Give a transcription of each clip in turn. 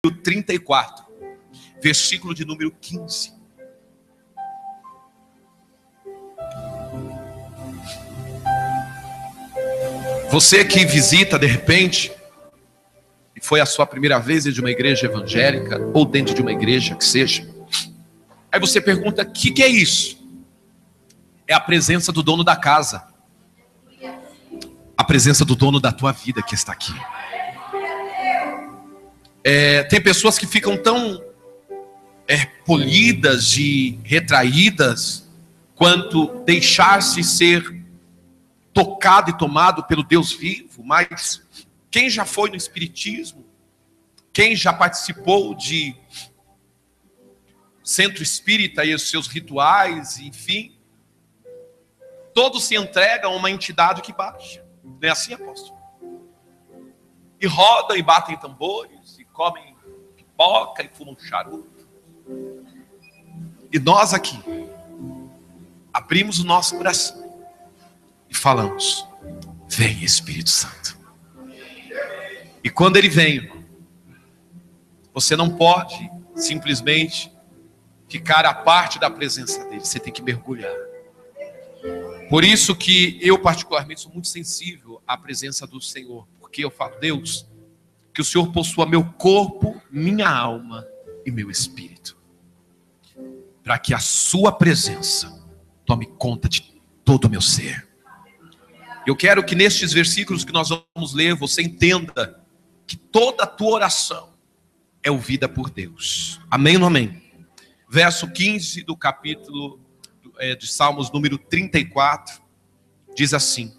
34, versículo de número 15. Você que visita de repente, e foi a sua primeira vez dentro de uma igreja evangélica, ou dentro de uma igreja que seja, aí você pergunta, o que é isso? É a presença do dono da casa, a presença do dono da tua vida que está aqui. Tem pessoas que ficam tão polidas e retraídas quanto deixar-se ser tocado e tomado pelo Deus vivo. Mas quem já foi no espiritismo, quem já participou de centro espírita e os seus rituais, enfim, todos se entregam a uma entidade que baixa. Não é assim, apóstolo? E rodam e batem tambores, e comem pipoca e fumam charuto. E nós aqui abrimos o nosso coração e falamos, vem Espírito Santo. E quando ele vem, você não pode simplesmente ficar à parte da presença dele, você tem que mergulhar. Por isso que eu particularmente sou muito sensível à presença do Senhor, porque eu falo, Deus, que o Senhor possua meu corpo, minha alma e meu espírito, para que a sua presença tome conta de todo o meu ser. Eu quero que nestes versículos que nós vamos ler, você entenda que toda a tua oração é ouvida por Deus. Amém ou não amém? Verso 15 do capítulo de Salmos número 34, diz assim: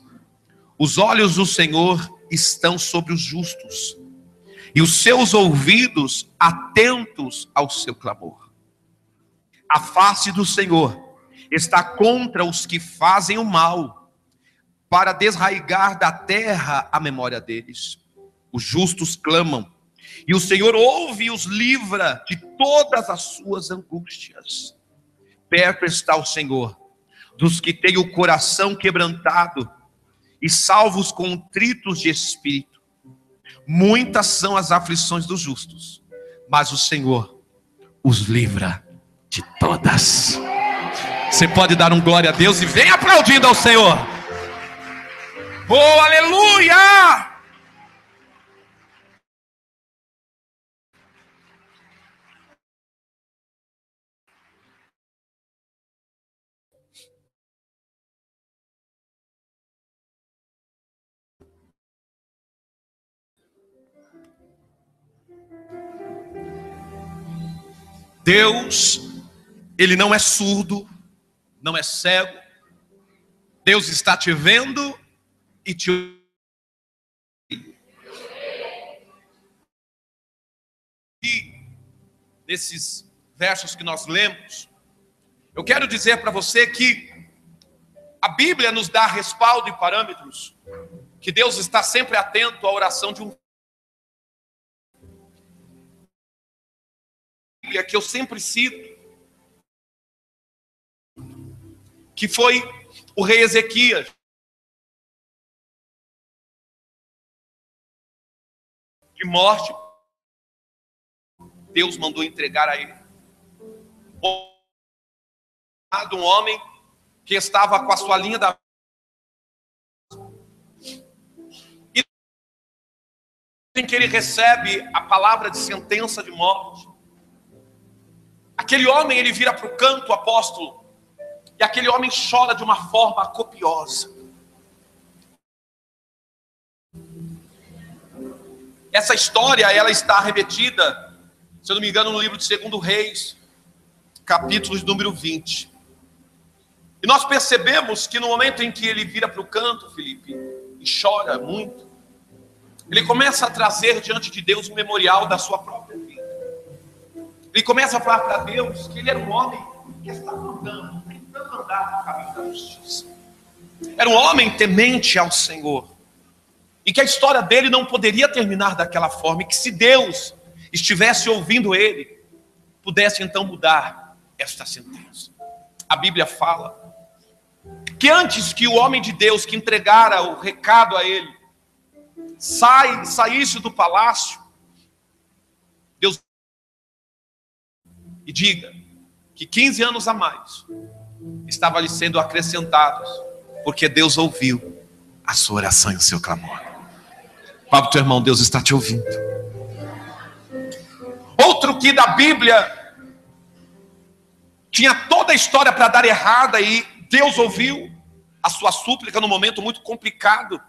os olhos do Senhor estão sobre os justos, e os seus ouvidos atentos ao seu clamor. A face do Senhor está contra os que fazem o mal, para desraigar da terra a memória deles. Os justos clamam, e o Senhor ouve e os livra de todas as suas angústias. Perto está o Senhor dos que têm o coração quebrantado e salvos contritos de espírito. Muitas são as aflições dos justos, mas o Senhor os livra de todas. Você pode dar um glória a Deus e vem aplaudindo ao Senhor. Oh, aleluia! Deus, ele não é surdo, não é cego. Deus está te vendo e te ouvindo. E nesses versos que nós lemos, eu quero dizer para você que a Bíblia nos dá respaldo e parâmetros, que Deus está sempre atento à oração de um que eu sempre cito, que foi o rei Ezequias, de morte, Deus mandou entregar a ele um homem que estava com a sua linha da e em que ele recebe a palavra de sentença de morte. Aquele homem, ele vira para o canto, o apóstolo, e aquele homem chora de uma forma copiosa. Essa história, ela está remetida, se eu não me engano, no livro de 2 Reis, capítulo de número 20. E nós percebemos que no momento em que ele vira para o canto, Felipe, e chora muito, ele começa a trazer diante de Deus um memorial da sua própria vida. Ele começa a falar para Deus que ele era um homem que estava andando, tentando andar no caminho da justiça. Era um homem temente ao Senhor. E que a história dele não poderia terminar daquela forma. E que se Deus estivesse ouvindo ele, pudesse então mudar esta sentença. A Bíblia fala que antes que o homem de Deus que entregara o recado a ele saísse do palácio, Deus e diga que 15 anos a mais estavam lhe sendo acrescentados, porque Deus ouviu a sua oração e o seu clamor. Fala para o teu irmão, Deus está te ouvindo. Outro que da Bíblia tinha toda a história para dar errada e Deus ouviu a sua súplica num momento muito complicado,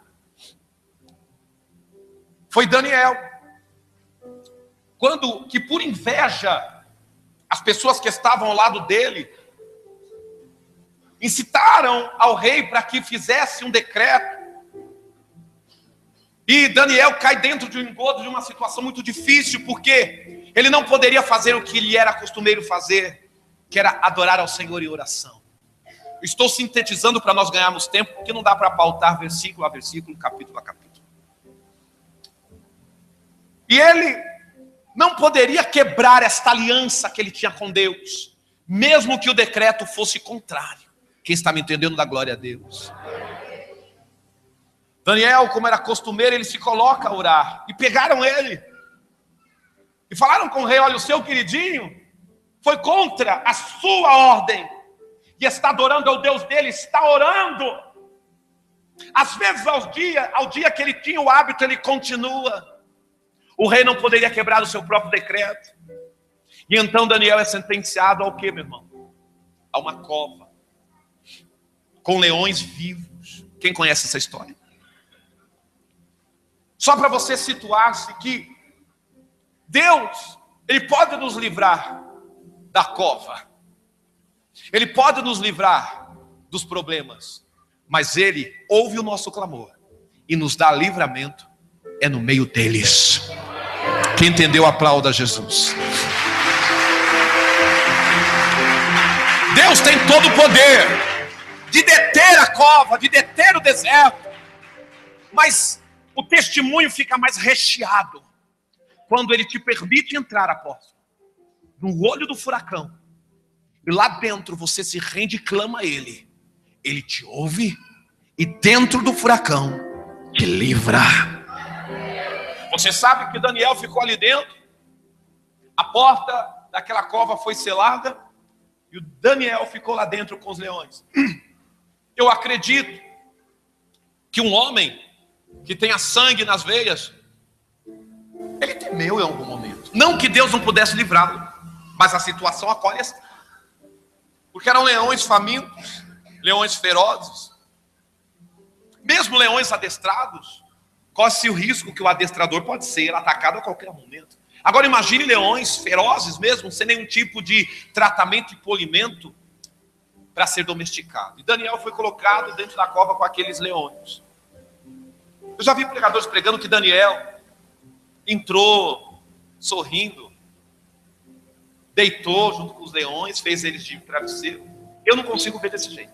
foi Daniel. Quando que por inveja, as pessoas que estavam ao lado dele incitaram ao rei para que fizesse um decreto. E Daniel cai dentro de um engodo, de uma situação muito difícil, porque ele não poderia fazer o que lhe era costumeiro fazer, que era adorar ao Senhor em oração. Estou sintetizando para nós ganharmos tempo, porque não dá para pautar versículo a versículo, capítulo a capítulo. E ele não poderia quebrar esta aliança que ele tinha com Deus, mesmo que o decreto fosse contrário. Quem está me entendendo, dá glória a Deus. Daniel, como era costumeiro, ele se coloca a orar. E pegaram ele. E falaram com o rei, olha, o seu queridinho foi contra a sua ordem. E está adorando ao Deus dele, está orando. Às vezes ao dia que ele tinha o hábito, ele continua. O rei não poderia quebrar o seu próprio decreto. E então Daniel é sentenciado ao quê, meu irmão? A uma cova. Com leões vivos. Quem conhece essa história? Só para você situar-se que Deus, Ele pode nos livrar da cova. Ele pode nos livrar dos problemas. Mas Ele ouve o nosso clamor e nos dá livramento. É no meio deles. Quem entendeu, aplauda Jesus. Deus tem todo o poder de deter a cova, de deter o deserto. Mas o testemunho fica mais recheado quando Ele te permite entrar, apóstolo, no olho do furacão. E lá dentro você se rende e clama a Ele. Ele te ouve e dentro do furacão te livra. Você sabe que Daniel ficou ali dentro. A porta daquela cova foi selada. E o Daniel ficou lá dentro com os leões. Eu acredito que um homem que tenha sangue nas veias, ele temeu em algum momento. Não que Deus não pudesse livrá-lo, mas a situação acolhe esta. Porque eram leões famintos, leões ferozes. Mesmo leões adestrados, corre-se o risco que o adestrador pode ser atacado a qualquer momento. Agora imagine leões ferozes mesmo, sem nenhum tipo de tratamento e polimento para ser domesticado. E Daniel foi colocado dentro da cova com aqueles leões. Eu já vi pregadores pregando que Daniel entrou sorrindo, deitou junto com os leões, fez eles de travesseiro. Eu não consigo ver desse jeito.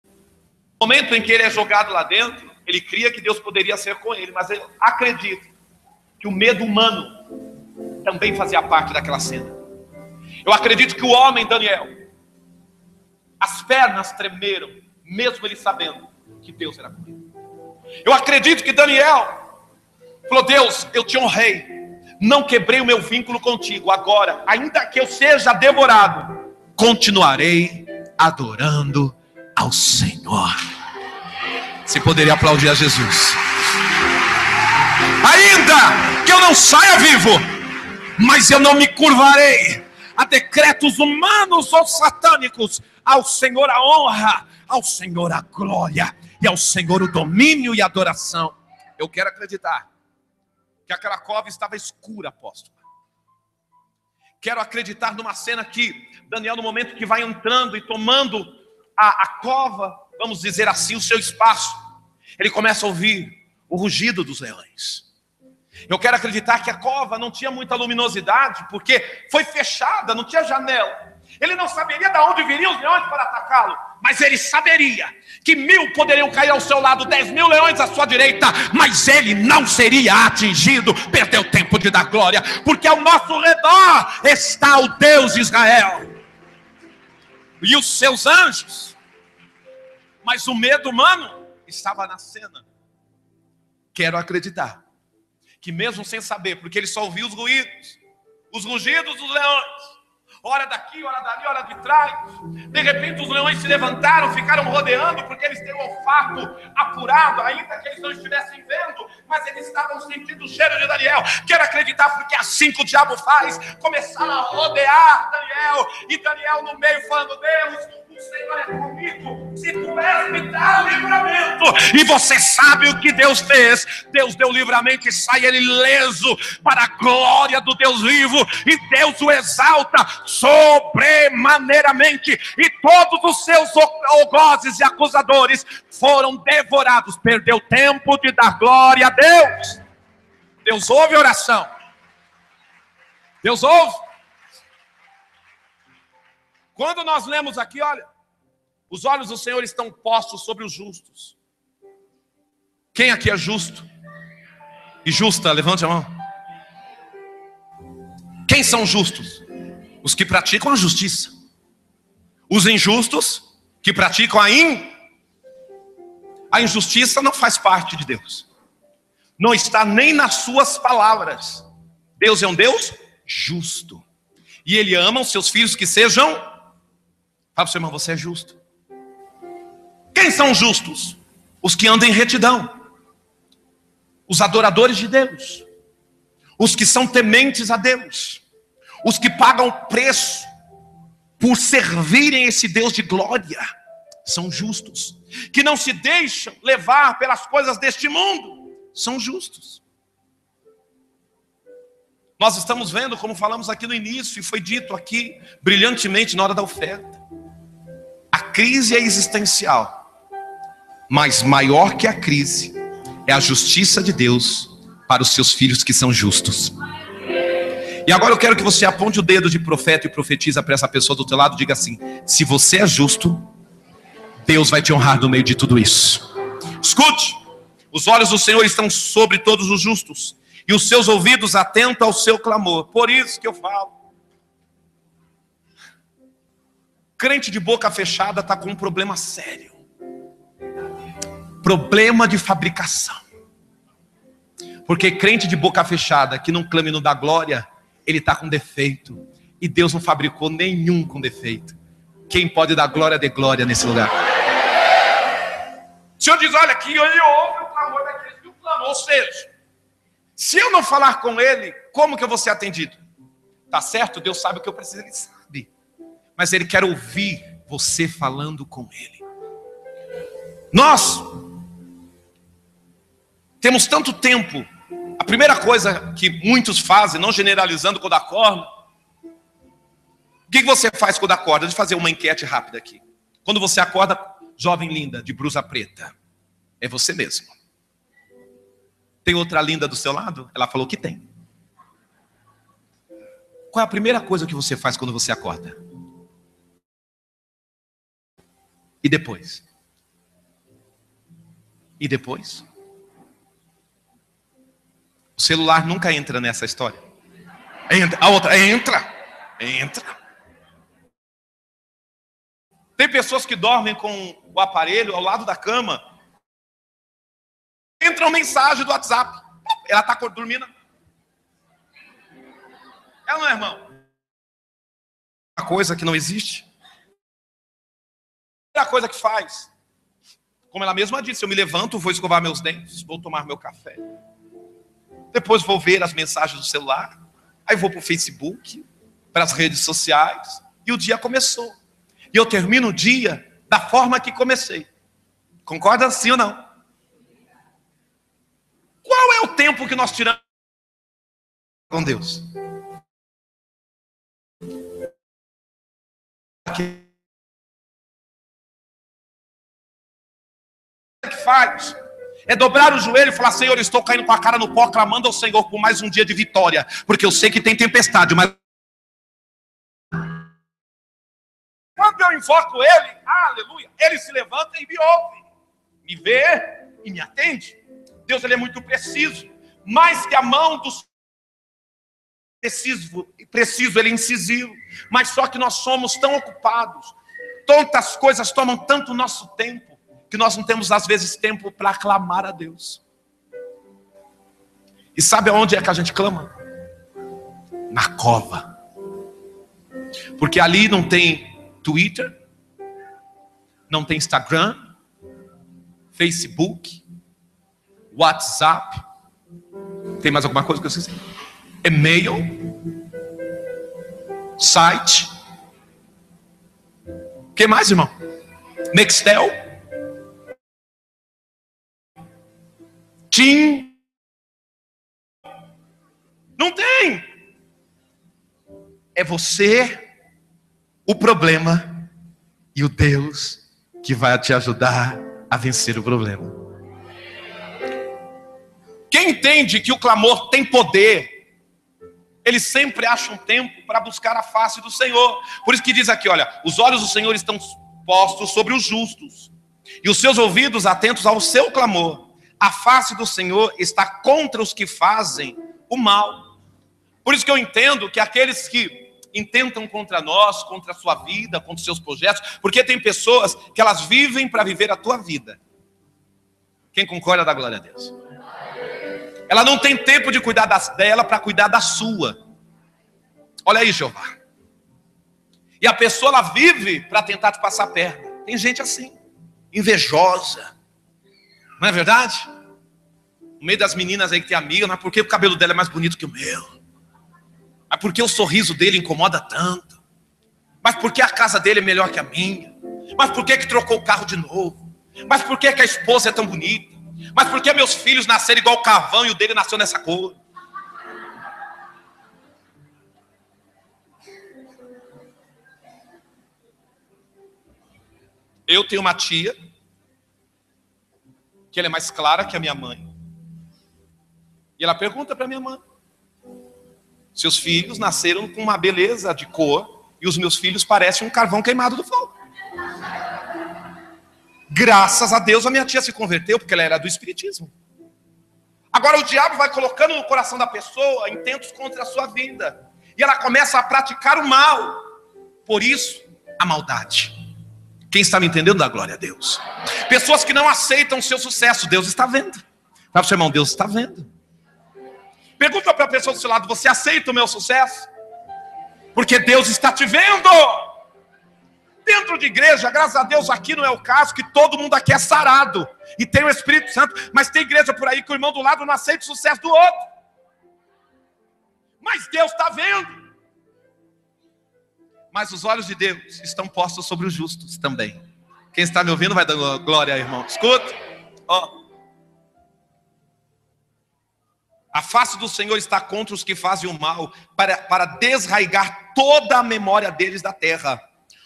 No momento em que ele é jogado lá dentro, ele cria que Deus poderia ser com ele, mas ele acredita que o medo humano também fazia parte daquela cena. Eu acredito que o homem Daniel, as pernas tremeram, mesmo ele sabendo que Deus era com ele. Eu acredito que Daniel falou, Deus, eu te honrei, não quebrei o meu vínculo contigo, agora, ainda que eu seja devorado, continuarei adorando ao Senhor. Você poderia aplaudir a Jesus. Ainda que eu não saia vivo, mas eu não me curvarei a decretos humanos ou satânicos. Ao Senhor a honra, ao Senhor a glória e ao Senhor o domínio e a adoração. Eu quero acreditar que aquela cova estava escura, apóstolo. Quero acreditar numa cena que Daniel, no momento que vai entrando e tomando a cova, vamos dizer assim, o seu espaço, ele começa a ouvir o rugido dos leões. Eu quero acreditar que a cova não tinha muita luminosidade, porque foi fechada, não tinha janela. Ele não saberia de onde viriam os leões para atacá-lo, mas ele saberia que 1000 poderiam cair ao seu lado, 10.000 leões à sua direita, mas ele não seria atingido. Perdeu tempo de dar glória, porque ao nosso redor está o Deus de Israel e os seus anjos. Mas o medo humano estava na cena. Quero acreditar que mesmo sem saber, porque ele só ouvia os ruídos, os rugidos dos leões. Hora daqui, hora dali, hora de trás. De repente os leões se levantaram, ficaram rodeando, porque eles têm o olfato apurado, ainda que eles não estivessem vendo, mas eles estavam sentindo o cheiro de Daniel. Quero acreditar, porque assim que o diabo faz, começaram a rodear Daniel, e Daniel no meio falando: Deus, o Senhor é comigo, se tu és, me dá livramento. E você sabe o que Deus fez? Deus deu livramento e sai ele ileso para a glória do Deus vivo, e Deus o exalta sobremaneiramente, e todos os seus algozes e acusadores foram devorados. Perdeu tempo de dar glória a Deus. Deus ouve a oração. Deus ouve. Quando nós lemos aqui, olha, os olhos do Senhor estão postos sobre os justos. Quem aqui é justo e justa? Levante a mão. Quem são justos? Os que praticam a justiça. Os injustos que praticam a injustiça não faz parte de Deus. Não está nem nas suas palavras. Deus é um Deus justo. E Ele ama os seus filhos que sejam... Fala para o seu irmão: você é justo. Quem são justos? Os que andam em retidão. Os adoradores de Deus. Os que são tementes a Deus. Os que pagam preço por servirem esse Deus de glória. São justos. Que não se deixam levar pelas coisas deste mundo. São justos. Nós estamos vendo, como falamos aqui no início, e foi dito aqui brilhantemente na hora da oferta. A crise é existencial. Mas maior que a crise é a justiça de Deus para os seus filhos que são justos. E agora eu quero que você aponte o dedo de profeta e profetiza para essa pessoa do teu lado. Diga assim: se você é justo, Deus vai te honrar no meio de tudo isso. Escute: os olhos do Senhor estão sobre todos os justos, e os seus ouvidos atentos ao seu clamor. Por isso que eu falo, crente de boca fechada está com um problema sério. Problema de fabricação. Porque crente de boca fechada, que não clama e não dá glória, ele está com defeito. E Deus não fabricou nenhum com defeito. Quem pode dar glória, dê glória nesse lugar. O Senhor diz: olha, que ele ouve o clamor daqueles que o clamam. Ou seja, se eu não falar com ele, como que eu vou ser atendido? Tá certo? Deus sabe o que eu preciso, ele sabe. Mas ele quer ouvir você falando com ele. Nós temos tanto tempo. A primeira coisa que muitos fazem, não generalizando, quando acordam. O que você faz quando acorda? Deixa eu fazer uma enquete rápida aqui. Quando você acorda, jovem linda, de blusa preta, é você mesmo. Tem outra linda do seu lado? Ela falou que tem. Qual é a primeira coisa que você faz quando você acorda? E depois? E depois? O celular nunca entra nessa história. Entra. A outra, entra. Tem pessoas que dormem com o aparelho ao lado da cama. Entra uma mensagem do WhatsApp. Ela está dormindo. Ela não é, irmão? Uma coisa que não existe. É a coisa que faz. Como ela mesma disse: eu me levanto, vou escovar meus dentes, vou tomar meu café. Depois vou ver as mensagens do celular. Aí vou para o Facebook, para as redes sociais. E o dia começou. E eu termino o dia da forma que comecei. Concorda sim ou não? Qual é o tempo que nós tiramos com Deus? Que faz? É dobrar o joelho e falar: Senhor, eu estou caindo com a cara no pó, clamando ao Senhor por mais um dia de vitória, porque eu sei que tem tempestade, mas quando eu invoco Ele, aleluia, Ele se levanta e me ouve, me vê e me atende. Deus, Ele é muito preciso, mais que a mão dos preciso, Ele é incisivo, mas só que nós somos tão ocupados, tantas coisas tomam tanto nosso tempo, que nós não temos às vezes tempo para clamar a Deus. E sabe aonde é que a gente clama? na cova. Porque ali não tem Twitter, não tem Instagram, Facebook, WhatsApp. Tem mais alguma coisa que eu esqueci? E-mail, site. O que mais, irmão? Nextel, Tim. Não tem. É você o problema e o Deus que vai te ajudar a vencer o problema. Quem entende que o clamor tem poder, ele sempre acha um tempo para buscar a face do Senhor. Por isso que diz aqui, olha, os olhos do Senhor estão postos sobre os justos, e os seus ouvidos atentos ao seu clamor. A face do Senhor está contra os que fazem o mal. Por isso que eu entendo que aqueles que intentam contra nós, contra a sua vida, contra os seus projetos, porque tem pessoas que elas vivem para viver a tua vida. Quem concorda, dá glória a Deus. Ela não tem tempo de cuidar dela para cuidar da sua. Olha aí, Jeová. E a pessoa, ela vive para tentar te passar a perna. Tem gente assim, invejosa. Não é verdade? No meio das meninas aí que tem amiga, mas por que o cabelo dela é mais bonito que o meu? Mas por que o sorriso dele incomoda tanto? Mas por que a casa dele é melhor que a minha? Mas por que trocou o carro de novo? Mas por que a esposa é tão bonita? Mas por que meus filhos nasceram igual o carvão e o dele nasceu nessa cor? Eu tenho uma tia que ela é mais clara que a minha mãe. E ela pergunta para minha mãe: seus filhos nasceram com uma beleza de cor e os meus filhos parecem um carvão queimado do fogo. Graças a Deus a minha tia se converteu, porque ela era do espiritismo. Agora o diabo vai colocando no coração da pessoa intentos contra a sua vida, e ela começa a praticar o mal. Por isso, a maldade. Quem está me entendendo, dá glória a Deus. Pessoas que não aceitam o seu sucesso, Deus está vendo. Fala para o seu irmão, Deus está vendo. Pergunta para a pessoa do seu lado: você aceita o meu sucesso? Porque Deus está te vendo. Dentro de igreja, graças a Deus, aqui não é o caso, que todo mundo aqui é sarado e tem o Espírito Santo, mas tem igreja por aí que o irmão do lado não aceita o sucesso do outro. Mas Deus está vendo. Mas os olhos de Deus estão postos sobre os justos também. Quem está me ouvindo vai dar glória, irmão. Escuta. Ó. A face do Senhor está contra os que fazem o mal, para desraigar toda a memória deles da terra.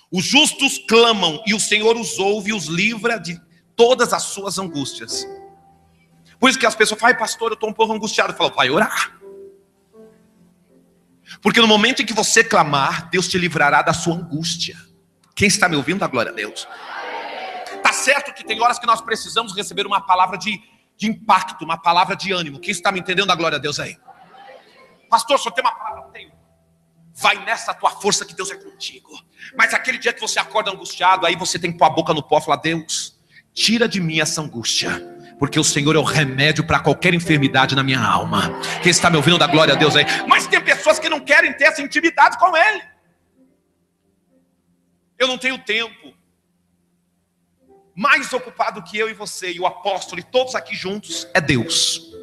Os justos clamam e o Senhor os ouve e os livra de todas as suas angústias. Por isso que as pessoas falam: ai, pastor, eu estou um pouco angustiado. Eu falo: vai orar. Porque no momento em que você clamar, Deus te livrará da sua angústia. Quem está me ouvindo, dá glória a Deus. Tá certo que tem horas que nós precisamos receber uma palavra de impacto, uma palavra de ânimo. Quem está me entendendo, dá glória a Deus aí. Pastor, só tem uma palavra? Tenho. Vai nessa tua força que Deus é contigo. Mas aquele dia que você acorda angustiado, aí você tem que pôr a boca no pó e falar: Deus, tira de mim essa angústia, porque o Senhor é o remédio para qualquer enfermidade na minha alma. Quem está me ouvindo, dá glória a Deus aí. Mas tem pessoas que não querem ter essa intimidade com Ele. Eu não tenho tempo. Mais ocupado que eu e você e o apóstolo e todos aqui juntos é Deus.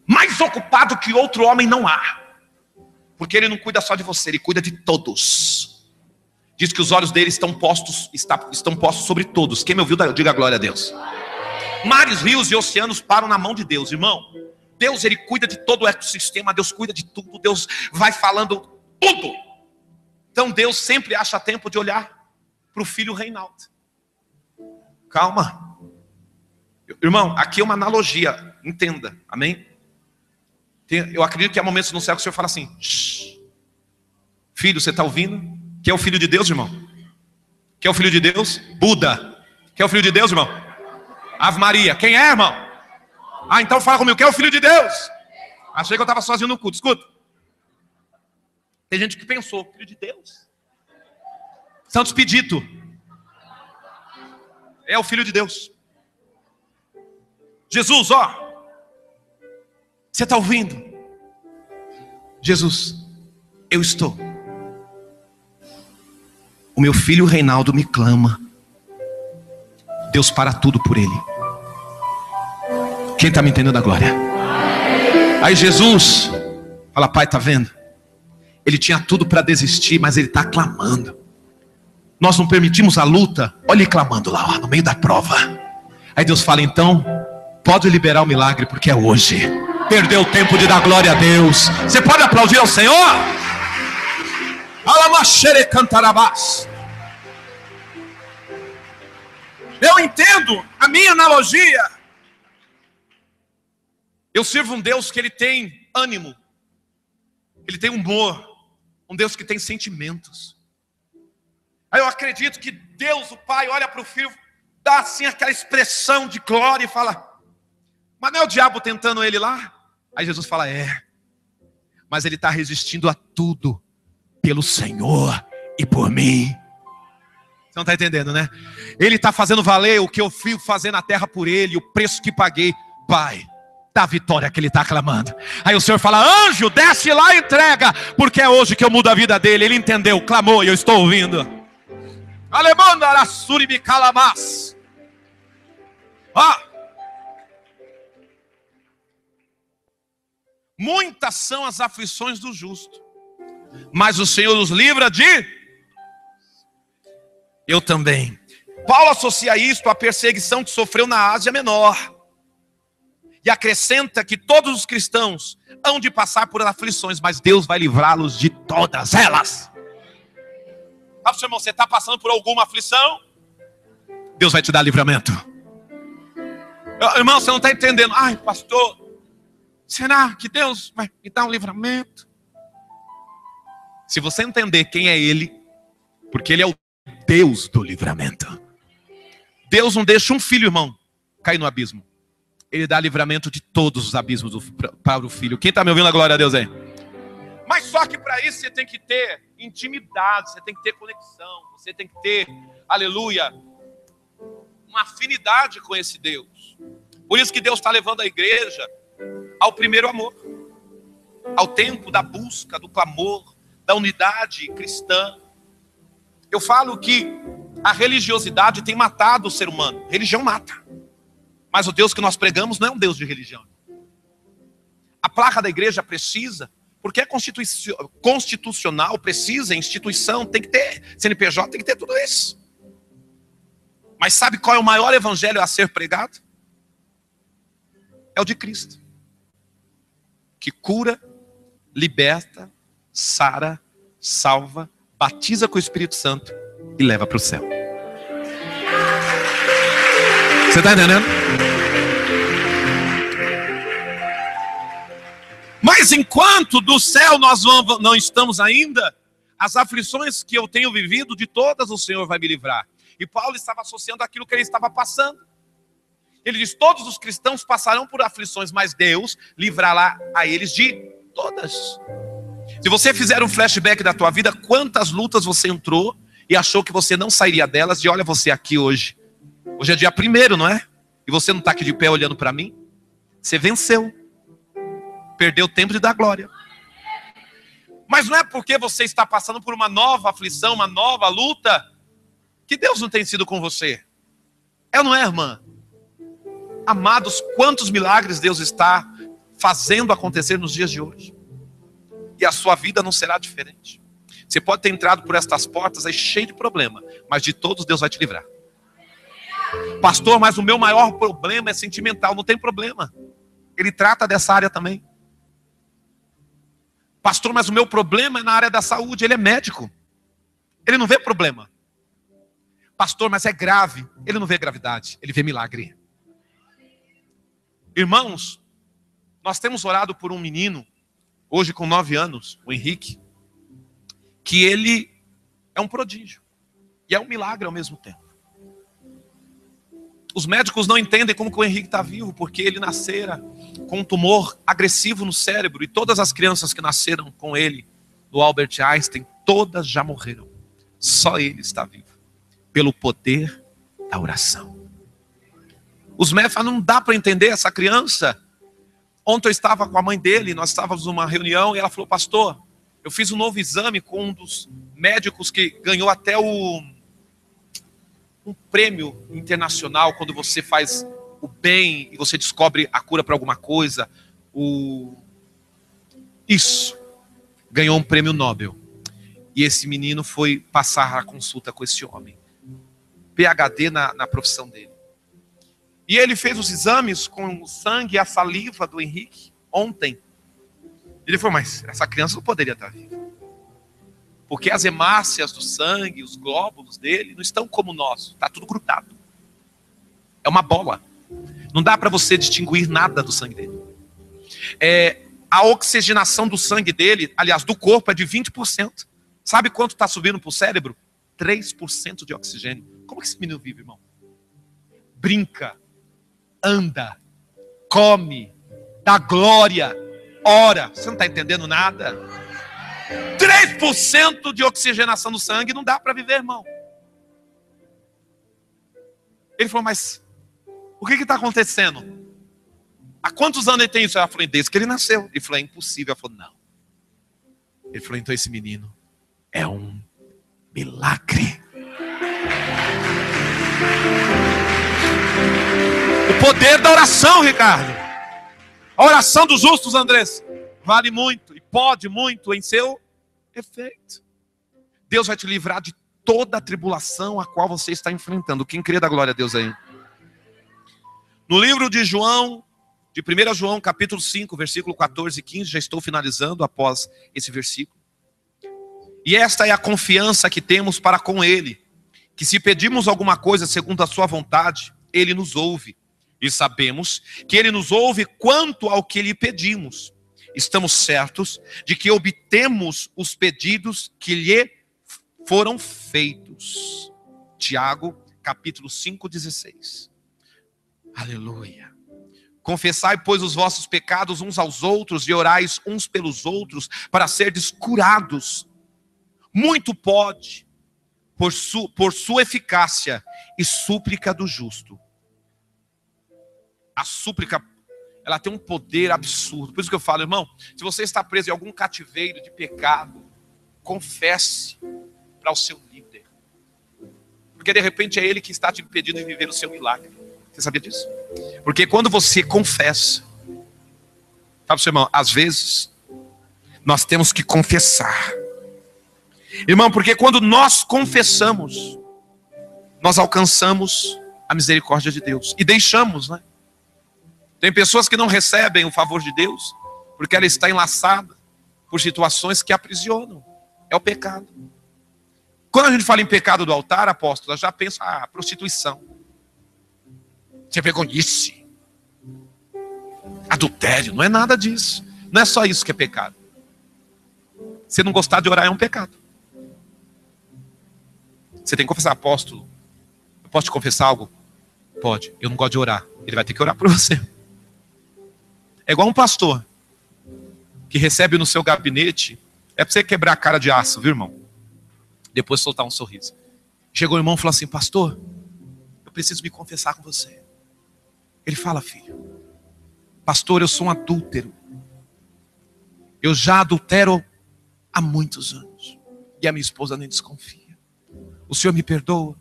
Mais ocupado que outro homem não há. Porque Ele não cuida só de você, Ele cuida de todos. Diz que os olhos dele estão postos sobre todos. Quem me ouviu, diga glória a Deus. Mares, rios e oceanos param na mão de Deus, irmão. Deus, Ele cuida de todo o ecossistema. Deus cuida de tudo. Deus vai falando tudo. Então Deus sempre acha tempo de olhar para o filho Reinaldo. Calma. Irmão, aqui é uma analogia. Entenda, amém? Eu acredito que há momentos no céu que o Senhor fala assim: filho, você está ouvindo? Quem é o filho de Deus, irmão? Quem é o filho de Deus? Buda. Quem é o filho de Deus, irmão? Ave Maria. Quem é, irmão? Ah, então fala comigo. Quem é o filho de Deus? Achei que eu estava sozinho no culto. Escuta. Tem gente que pensou: filho de Deus? Santo Expedito. É o filho de Deus. Jesus, ó. Você está ouvindo? Jesus, eu estou. O meu filho Reinaldo me clama. Deus para tudo por ele. Quem está me entendendo agora? Aí Jesus fala, pai, tá vendo? Ele tinha tudo para desistir, mas ele está clamando. Nós não permitimos a luta. Olha ele clamando lá, ó, no meio da prova. Aí Deus fala, então, pode liberar o milagre, porque é hoje. Perdeu o tempo de dar glória a Deus. Você pode aplaudir ao Senhor? Alamachere cantarabás. Eu entendo a minha analogia. Eu sirvo um Deus que ele tem ânimo, ele tem humor, um Deus que tem sentimentos. Aí eu acredito que Deus, o Pai, olha para o Filho, dá assim aquela expressão de glória e fala, mas não é o diabo tentando ele lá? Aí Jesus fala, mas ele está resistindo a tudo pelo Senhor e por mim. Você não está entendendo, né? Ele está fazendo valer o que eu fui fazer na terra por ele, o preço que paguei. Pai, dá a vitória que ele está clamando. Aí o Senhor fala, anjo, desce lá e entrega, porque é hoje que eu mudo a vida dele. Ele entendeu, clamou e eu estou ouvindo. Alemanda arassuri me calamás. Muitas são as aflições do justo, mas o Senhor os livra de... Eu também. Paulo associa isto à perseguição que sofreu na Ásia Menor. E acrescenta que todos os cristãos hão de passar por aflições, mas Deus vai livrá-los de todas elas. Fala, seu irmão, você está passando por alguma aflição? Deus vai te dar livramento. Irmão, você não está entendendo. Ai, pastor, será que Deus vai me dar um livramento? Se você entender quem é Ele, porque Ele é o Deus do livramento. Deus não deixa um filho, irmão, cair no abismo. Ele dá livramento de todos os abismos para o filho. Quem está me ouvindo, a glória a Deus aí? Mas só que para isso você tem que ter intimidade, você tem que ter conexão, você tem que ter, aleluia, uma afinidade com esse Deus. Por isso que Deus está levando a igreja ao primeiro amor, ao tempo da busca, do clamor, da unidade cristã. Eu falo que a religiosidade tem matado o ser humano. Religião mata. Mas o Deus que nós pregamos não é um Deus de religião. A placa da igreja precisa, porque é constitucional, precisa, instituição, tem que ter, CNPJ tem que ter tudo isso. Mas sabe qual é o maior evangelho a ser pregado? É o de Cristo. Que cura, liberta, sara, salva, batiza com o Espírito Santo e leva para o céu. Você está entendendo? Mas enquanto do céu nós não estamos ainda, as aflições que eu tenho vivido, de todas o Senhor vai me livrar. E Paulo estava associando aquilo que ele estava passando. Ele diz, todos os cristãos passarão por aflições, mas Deus livrará a eles de todas. Se você fizer um flashback da tua vida, quantas lutas você entrou e achou que você não sairia delas, e olha você aqui hoje. Hoje é dia 1º, não é? E você não está aqui de pé olhando para mim? Você venceu. Perdeu o tempo de dar glória. Mas não é porque você está passando por uma nova aflição, uma nova luta, que Deus não tem sido com você. É ou não é, irmã? Amados, quantos milagres Deus está fazendo acontecer nos dias de hoje. E a sua vida não será diferente. Você pode ter entrado por estas portas aí cheio de problema, mas de todos Deus vai te livrar. Pastor, mas o meu maior problema é sentimental. Não tem problema. Ele trata dessa área também. Pastor, mas o meu problema é na área da saúde. Ele é médico. Ele não vê problema. Pastor, mas é grave. Ele não vê gravidade. Ele vê milagre. Irmãos, nós temos orado por um menino, hoje com 9 anos, o Henrique, que ele é um prodígio. E é um milagre ao mesmo tempo. Os médicos não entendem como que o Henrique está vivo, porque ele nascera com um tumor agressivo no cérebro, e todas as crianças que nasceram com ele, no Albert Einstein, todas já morreram. Só ele está vivo, pelo poder da oração. Os médicos falam, não dá para entender essa criança. Ontem eu estava com a mãe dele, nós estávamos numa reunião, e ela falou: pastor, eu fiz um novo exame com um dos médicos que ganhou até um prêmio internacional, quando você faz o bem e você descobre a cura para alguma coisa. Isso. Ganhou um prêmio Nobel. E esse menino foi passar a consulta com esse homem. PhD na profissão dele. E ele fez os exames com o sangue e a saliva do Henrique ontem. Ele falou: mas essa criança não poderia estar viva. Porque as hemácias do sangue, os glóbulos dele, não estão como o nosso. Está tudo grudado. É uma bola. Não dá para você distinguir nada do sangue dele. A oxigenação do sangue dele, aliás, do corpo, é de 20%. Sabe quanto está subindo para o cérebro? 3% de oxigênio. Como que esse menino vive, irmão? Brinca, anda, come, dá glória, ora. Você não está entendendo nada? 3% de oxigenação no sangue não dá para viver, irmão. Ele falou: mas o que está acontecendo? Há quantos anos ele tem isso? Ela falou: desde que ele nasceu. Ele falou: é impossível. Ela falou: não. Ele falou: então esse menino é um milagre. O poder da oração, Ricardo. A oração dos justos, Andrés, vale muito e pode muito em seu efeito. Deus vai te livrar de toda a tribulação a qual você está enfrentando. Quem crê, dá glória a Deus aí. No livro de João, de 1 João, capítulo 5, versículo 14 e 15, já estou finalizando após esse versículo. E esta é a confiança que temos para com Ele, que se pedimos alguma coisa segundo a sua vontade, Ele nos ouve. E sabemos que Ele nos ouve quanto ao que lhe pedimos. Estamos certos de que obtemos os pedidos que lhe foram feitos. Tiago, capítulo 5, 16. Aleluia. Confessai, pois, os vossos pecados uns aos outros e orais uns pelos outros para serdes curados. Muito pode, por sua eficácia e súplica do justo. A súplica, ela tem um poder absurdo. Por isso que eu falo, irmão, se você está preso em algum cativeiro de pecado, confesse para o seu líder. Porque de repente é ele que está te impedindo de viver o seu milagre. Você sabia disso? Porque quando você confessa, sabe, seu irmão, às vezes nós temos que confessar. Irmão, porque quando nós confessamos, nós alcançamos a misericórdia de Deus. E deixamos, né? Tem pessoas que não recebem o favor de Deus porque ela está enlaçada por situações que aprisionam. É o pecado. Quando a gente fala em pecado do altar, apóstolo, já pensa, prostituição. Você vergonhice. Adultério, não é nada disso. Não é só isso que é pecado. Se não gostar de orar é um pecado. Você tem que confessar: apóstolo, eu posso te confessar algo? Pode. Eu não gosto de orar. Ele vai ter que orar por você. É igual um pastor que recebe no seu gabinete. É para você quebrar a cara de aço, viu, irmão? Depois soltar um sorriso. Chegou o irmão e falou assim: pastor, eu preciso me confessar com você. Ele fala: filho, pastor, eu sou um adúltero. Eu já adultero há muitos anos. E a minha esposa nem desconfia. O senhor me perdoa?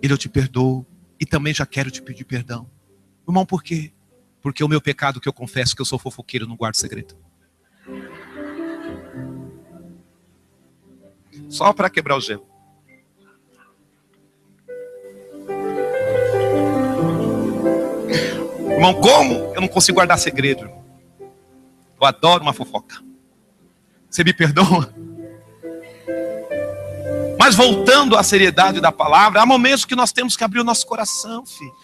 Eu te perdoo. E também já quero te pedir perdão. Irmão, por quê? Porque o meu pecado que eu confesso, que eu sou fofoqueiro, não guardo segredo. Só para quebrar o gelo. Irmão, como eu não consigo guardar segredo, irmão? Eu adoro uma fofoca. Você me perdoa? Mas voltando à seriedade da palavra, há momentos que nós temos que abrir o nosso coração, filho.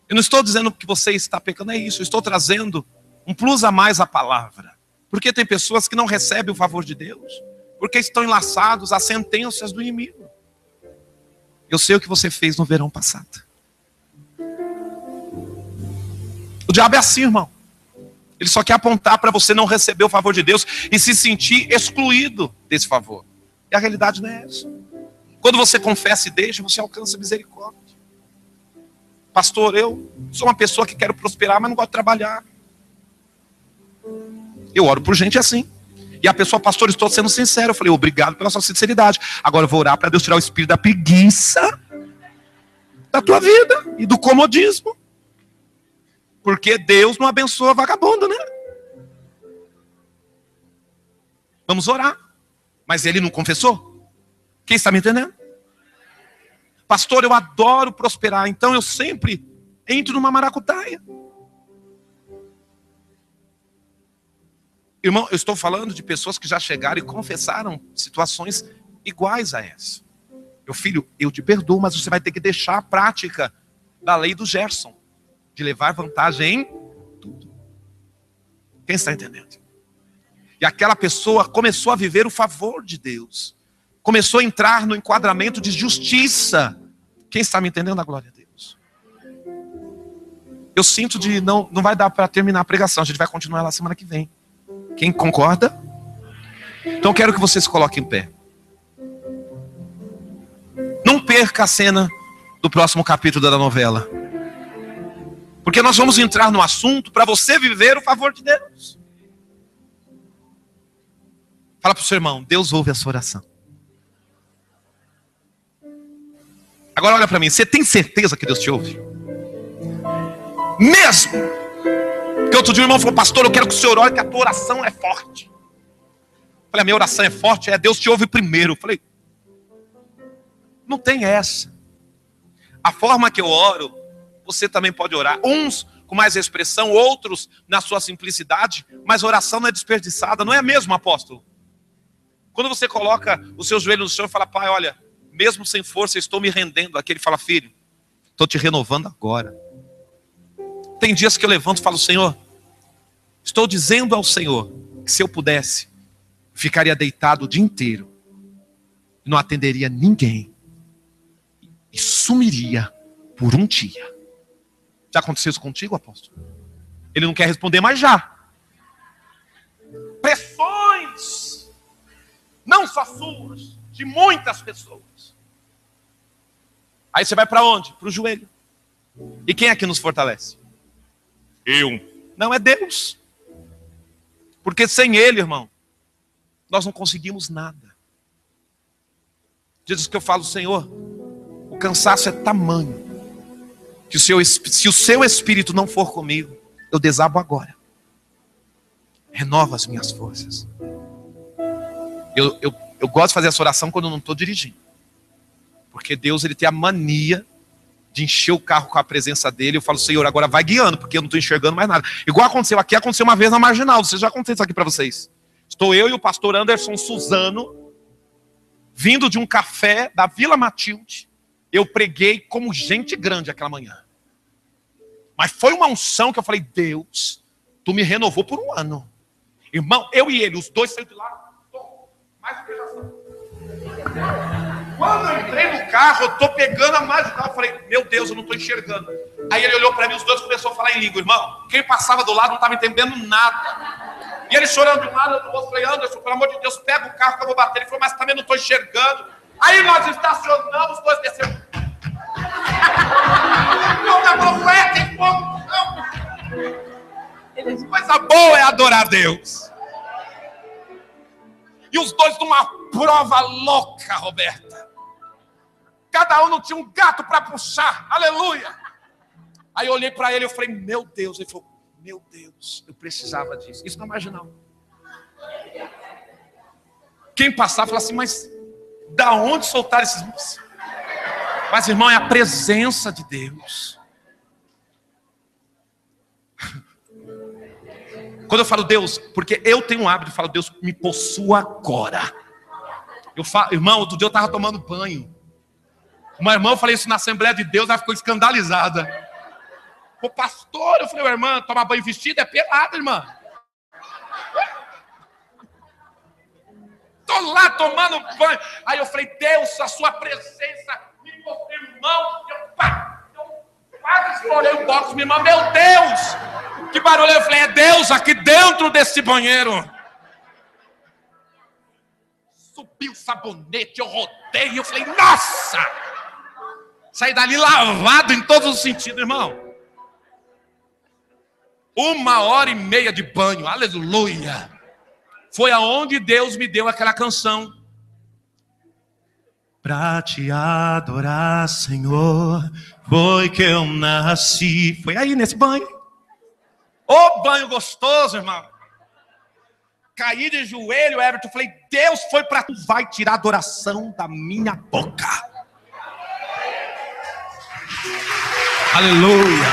Eu não estou dizendo que você está pecando, é isso. Eu estou trazendo um plus a mais à palavra. Porque tem pessoas que não recebem o favor de Deus, porque estão enlaçados às sentenças do inimigo. Eu sei o que você fez no verão passado. O diabo é assim, irmão. Ele só quer apontar para você não receber o favor de Deus e se sentir excluído desse favor. E a realidade não é essa. Quando você confessa e deixa, você alcança misericórdia. pastor, eu sou uma pessoa que quero prosperar, mas não gosto de trabalhar. Eu oro por gente assim. E a pessoa, pastor, estou sendo sincero. Eu falei, obrigado pela sua sinceridade. Agora eu vou orar para Deus tirar o espírito da preguiça da tua vida e do comodismo. Porque Deus não abençoa vagabundo, né? Vamos orar. Mas ele não confessou? Quem está me entendendo? Pastor, eu adoro prosperar, então eu sempre entro numa maracutaia. Irmão, eu estou falando de pessoas que já chegaram e confessaram situações iguais a essa. Meu filho, eu te perdoo, mas você vai ter que deixar a prática da lei do Gerson, de levar vantagem em tudo. Quem está entendendo? E aquela pessoa começou a viver o favor de Deus. Começou a entrar no enquadramento de justiça. Quem está me entendendo? A glória a Deus. Eu sinto de não vai dar para terminar a pregação. A gente vai continuar lá semana que vem. Quem concorda? Então eu quero que você se coloque em pé. Não perca a cena do próximo capítulo da novela. Porque nós vamos entrar no assunto para você viver o favor de Deus. Fala para o seu irmão, Deus ouve a sua oração. Agora olha para mim, você tem certeza que Deus te ouve? Mesmo? Porque outro dia o irmão falou, pastor, eu quero que o senhor ore que a tua oração é forte. Eu falei, a minha oração é forte, Deus te ouve primeiro. Eu falei, não tem essa. A forma que eu oro, você também pode orar. Uns com mais expressão, outros na sua simplicidade, mas a oração não é desperdiçada, não é mesmo, apóstolo? Quando você coloca o seu joelho no chão e fala, pai, olha, mesmo sem força, estou me rendendo aqui. Ele fala, filho, estou te renovando agora. Tem dias que eu levanto e falo, Senhor, estou dizendo ao Senhor que se eu pudesse, ficaria deitado o dia inteiro, não atenderia ninguém e sumiria por um dia. Já aconteceu isso contigo, apóstolo? Ele não quer responder, mas já. Pressões, não só suas, de muitas pessoas. Aí você vai para onde? Para o joelho. E quem é que nos fortalece? Eu. Não, é Deus. Porque sem Ele, irmão, nós não conseguimos nada. Diz que eu falo, Senhor, o cansaço é tamanho que se o seu espírito não for comigo, eu desabo agora. Renova as minhas forças. Eu gosto de fazer essa oração quando eu não estou dirigindo. Porque Deus, ele tem a mania de encher o carro com a presença dele. Eu falo, Senhor, agora vai guiando, porque eu não estou enxergando mais nada. Igual aconteceu aqui, aconteceu uma vez na Marginal. Vocês já aconteceu isso aqui para vocês. Estou eu e o pastor Anderson Suzano, vindo de um café da Vila Matilde. Eu preguei como gente grande aquela manhã. Mas foi uma unção que eu falei, Deus, tu me renovou por um ano. Irmão, eu e ele, os dois saíram de lá, mais do que já são. Quando eu entrei no carro, eu tô pegando a Marginal, eu falei, meu Deus, eu não tô enxergando. Aí ele olhou para mim, os dois começaram a falar em língua, irmão. Quem passava do lado não estava entendendo nada. E ele chorando de um lado, do outro, eu falei, Anderson, pelo amor de Deus, pega o carro que eu vou bater. Ele falou, mas também não estou enxergando. Aí nós estacionamos, os dois desceram. Não é, tem fogo. Coisa boa é adorar a Deus. E os dois numa prova louca, Roberta. Cada um não tinha um gato para puxar. Aleluia. Aí eu olhei para ele e falei, meu Deus. Ele falou, meu Deus, eu precisava disso. Isso na Marginal. Quem passar fala assim, mas da onde soltar esses moços? Mas, irmão, é a presença de Deus. Quando eu falo Deus, porque eu tenho um hábito de falar, Deus, me possua agora. Eu falo, irmão, outro dia eu estava tomando banho. Uma irmã, eu falei isso na Assembleia de Deus, ela ficou escandalizada. Ô pastor, eu falei, irmã, tomar banho vestido é pelado, irmã. Estou lá tomando banho. Aí eu falei, Deus, a sua presença me possui, irmão. Eu quase estourei o box, minha irmã, meu Deus. Que barulho, eu falei, é Deus aqui dentro desse banheiro. Subiu o sabonete, eu rodei, eu falei, nossa. Saí dali lavado em todos os sentidos, irmão. 1h30 de banho, aleluia. Foi aonde Deus me deu aquela canção. Pra te adorar, Senhor, foi que eu nasci. Foi aí nesse banho. Ô banho gostoso, irmão. Caí de joelho, Everton. Falei, Deus, foi pra tu. Vai tirar a adoração da minha boca. Aleluia.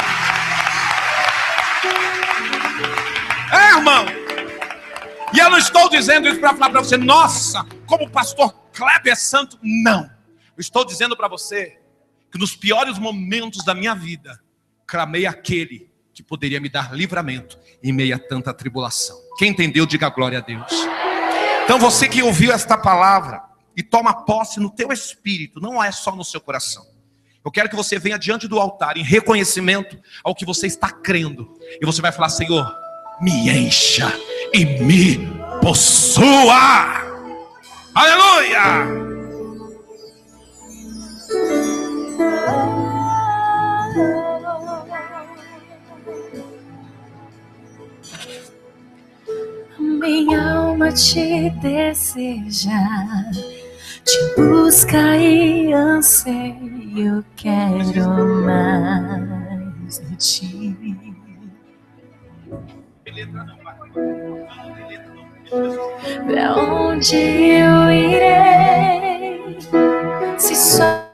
Irmão. E eu não estou dizendo isso para falar para você, nossa, como o pastor Kleber é santo. Não. Eu estou dizendo para você que nos piores momentos da minha vida, clamei aquele que poderia me dar livramento em meio a tanta tribulação. Quem entendeu, diga glória a Deus. Então você que ouviu esta palavra e toma posse no teu espírito, não é só no seu coração. Eu quero que você venha diante do altar em reconhecimento ao que você está crendo. E você vai falar, Senhor, me encha e me possua. Aleluia! Minha alma te deseja, te busca e anseio, quero mais de ti. Pra onde eu irei, se só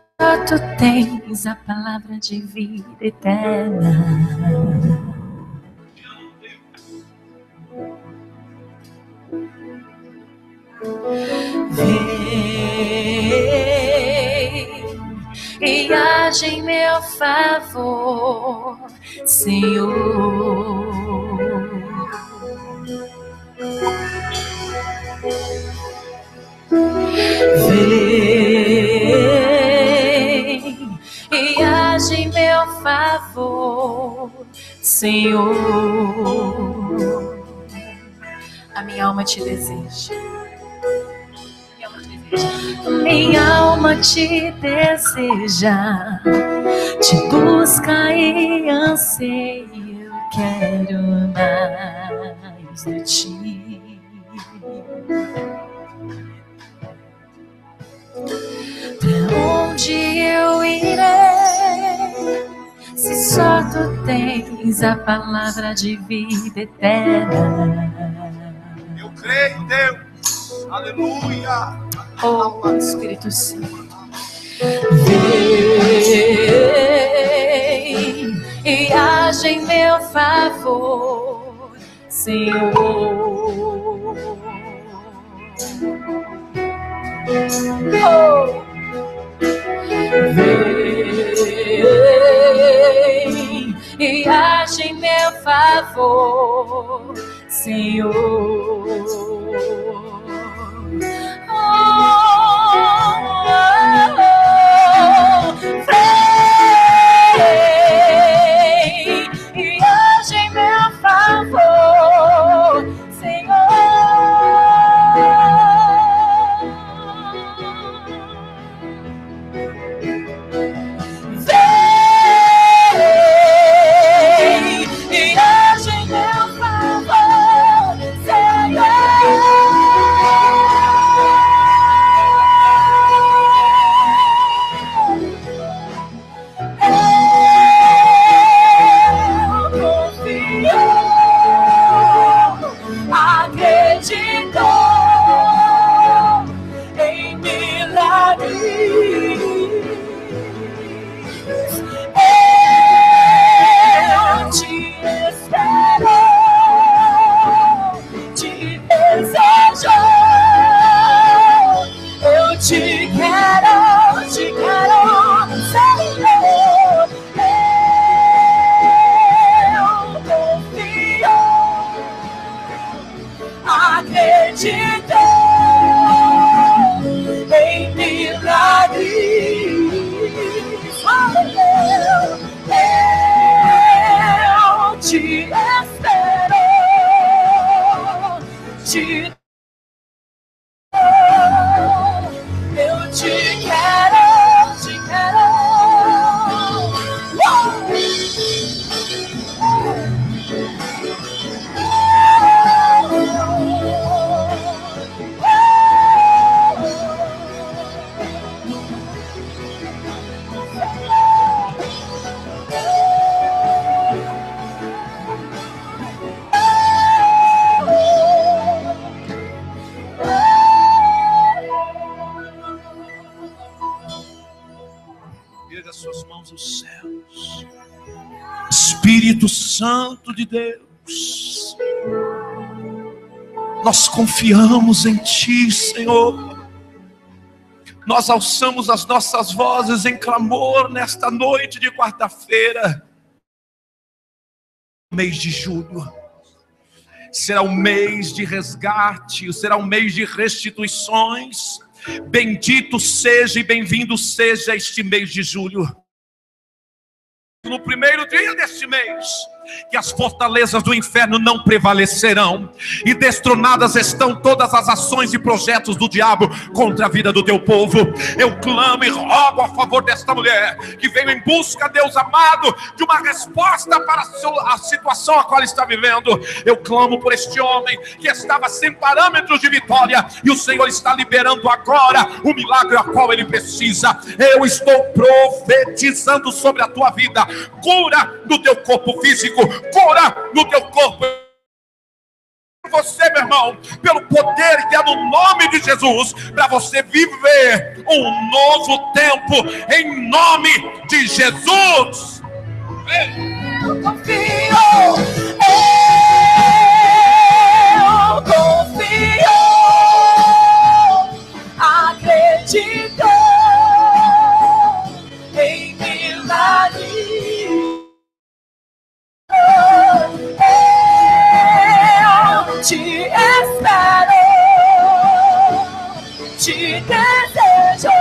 tu tens a palavra de vida eterna? Vem e age em meu favor, Senhor. Vem e age em meu favor, Senhor. A minha alma te deseja. Minha alma te deseja, te busca e anseio, quero mais de ti. Pra onde eu irei, se só tu tens a palavra de vida eterna? Eu creio, Deus. Aleluia. Oh, Espírito Santo. Vem e age em meu favor, Senhor. Oh. Vem e age em meu favor, Senhor. Vem e age em meu favor, Senhor. Vem e age em meu favor, Senhor. Espírito Santo de Deus, nós confiamos em Ti, Senhor. Nós alçamos as nossas vozes em clamor nesta noite de quarta-feira. Mês de julho será um mês de resgate, será um mês de restituições. Bendito seja e bem-vindo seja este mês de julho. No primeiro dia deste mês, que as fortalezas do inferno não prevalecerão, e destronadas estão todas as ações e projetos do diabo contra a vida do teu povo. Eu clamo e rogo a favor desta mulher, que veio em busca, Deus amado, de uma resposta para a situação a qual está vivendo. Eu clamo por este homem, que estava sem parâmetros de vitória, e o Senhor está liberando agora o milagre a qual ele precisa. Eu estou profetizando sobre a tua vida, cura no teu corpo físico, cura no teu corpo. Você, meu irmão, pelo poder que é no nome de Jesus, para você viver um novo tempo em nome de Jesus. Eu confio, acredito em milagre. Eu te espero, te desejo,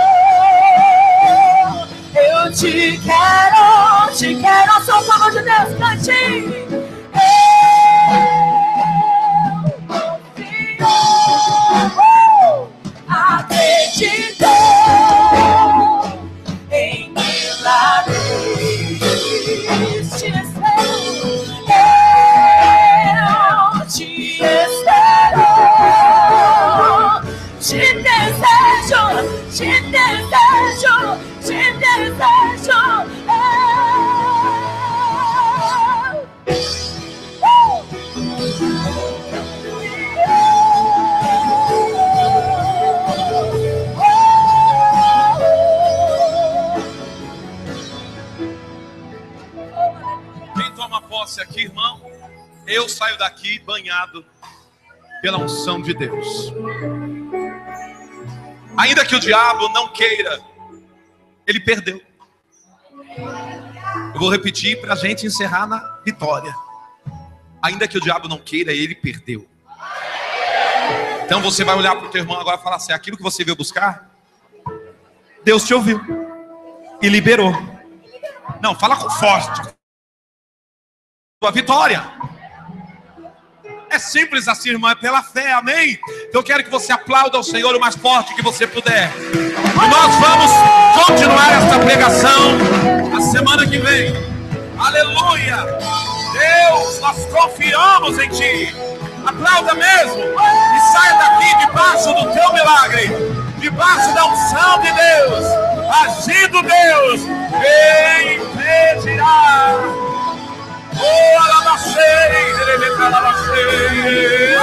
eu te quero, a sua palavra de Deus, cante. Eu confio, acredito em milagres, te espero, eu te espero, te desejo, te desejo, te desejo. Quem toma posse aqui, irmão? Eu saio daqui banhado pela unção de Deus. Ainda que o diabo não queira, ele perdeu. Eu vou repetir para a gente encerrar na vitória. Ainda que o diabo não queira, ele perdeu. Então você vai olhar para o teu irmão agora e falar assim: aquilo que você veio buscar, Deus te ouviu e liberou. Não, fala com forte. Sua vitória. É simples assim, irmão, é pela fé, amém? Então eu quero que você aplauda o Senhor o mais forte que você puder. E nós vamos continuar esta pregação a semana que vem. Aleluia! Deus, nós confiamos em Ti. Aplauda mesmo e saia daqui debaixo do Teu milagre, debaixo da unção de Deus, agindo Deus, impedirá. Oh, alabastei, alabastei.